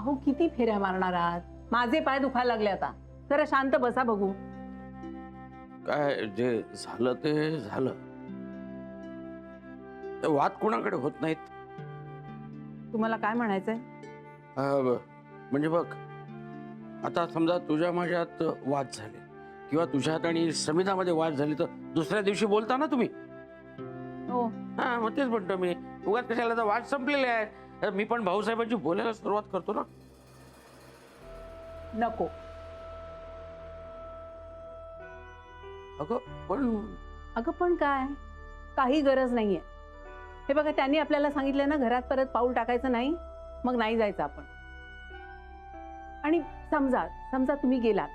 अहो किती फेऱ्या मारणार आहात? माझे पाय दुखायला लागले आता. जरा शांत बसा बघू. काय जे झालं ते झालं. ते वाद कोणाकडे होत नाहीत. तुम्हाला काय म्हणायचंय? म्हणजे बघ, आता समजा तुझ्या माझ्यात वाद झाले किंवा तुझ्यात आणि समिधामध्ये वाद झाले तर दुसऱ्या दिवशी बोलता ना तुम्ही. हो. हा मग तेच म्हणतो मी, उगाच कशाला, तर वाद संपलेले आहे. मी पण भाऊसाहेबांची बोलायला सुरुवात करतो ना. नको. अगं पण काय, काही गरज नाहीये. हे बघा, त्यांनी आपल्याला सांगितलं ना घरात परत पाऊल टाकायचं नाही, मग नाही जायचं आपण. आणि समजा तुम्ही गेलात,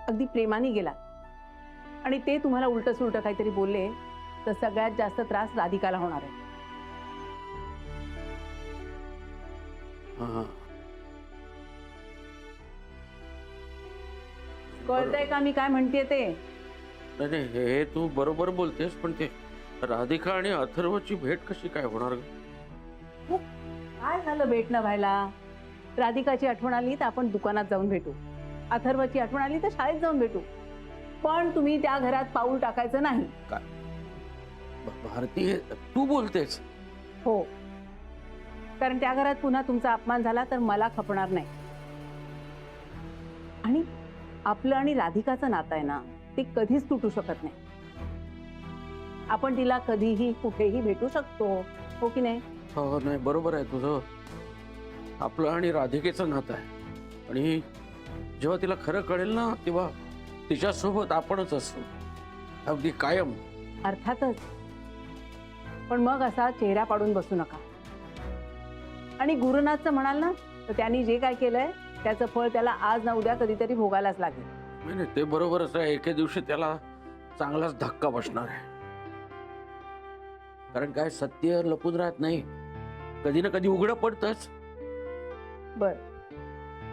अगदी प्रेमाने गेलात आणि ते तुम्हाला उलट सुलट काहीतरी बोलले तर सगळ्यात जास्त त्रास राधिकाला होणार आहे. कळतंय का मी काय म्हणतेय ते? नाही, हे तू बरोबर बोलतेस, पण ते राधिका आणि अथर्वची भेट कशी काय होणार? काय झालं भेटणं व्हायला? राधिकाची आठवण आली तर आपण दुकानात जाऊन भेटू, अथर्वची आठवण आली तर शाळेत जाऊन भेटू, पण तुम्ही त्या घरात पाऊल टाकायचं नाही. काय भारती, तू बोलतेस? हो, कारण त्या घरात पुन्हा तुमचा अपमान झाला तर मला खपणार नाही. आणि आपलं आणि राधिकाचं नातं आहे ना, ते कधीच तुटू शकत नाही. आपण तिला कधीही कुठेही भेटू शकतो, हो की नाही? हो, नाही बरोबर आहे तुझं. आपलं आणि राधिकेचं नातं आहे आणि जेव्हा तिला खरं कळेल ना तेव्हा तिच्यासोबत आपणच असू, अगदी कायम. अर्थातच, पण मग असा चेहरा पाडून बसू नका. आणि गुरुनाथचं म्हणाल ना, तर त्यांनी जे काय केलंय त्याचं फळ त्याला आज ना उद्या कधीतरी भोगायलाच लागेल. नाही, ते बरोबरच आहे. एके दिवशी त्याला चांगलाच धक्का बसणार आहे. कारण काय, सत्य लपून राहत नाही, कधी ना कधी उघडं पडतंच. बर,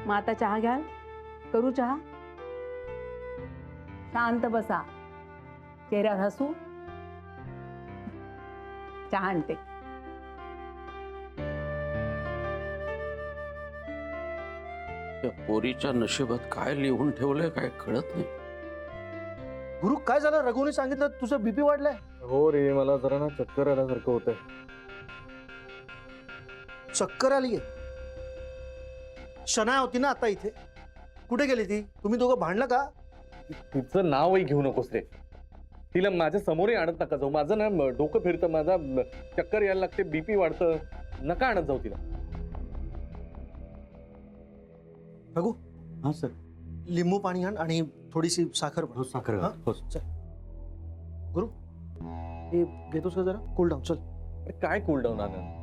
मग आता चहा घ्याल? करू चहा? शांत बसा, चेहऱ्यावर हसू. चहा आणते. त्या पोरीच्या नशिबात काय लिहून ठेवलंय काय कळत नाही. गुरु, काय झालं? रघुने सांगितलं तुझं बीपी वाढलाय. हो रे, मला जरा ना चक्कर आल्यासारखं होतंय. चक्कर आलीये? शनाया होती ना आता इथे, कुठे गेली ती? तुम्ही दोघं भांडलं का? तिचं नावही घेऊ नकोस रे. तिला माझ्या समोरही आणत नका जाऊ. माझं ना डोकं फिरतं, माझा चक्कर यायला लागते, बीपी वाढतं. नका आणत जाऊ तिला. रघु, हा सर. लिंबू पाणी आण आणि थोडीशी साखर. हो, साखर. हा? हो. चल गुरु, हे घेतोस का जरा? Cool down. चल. काय कूल डाऊन आलं?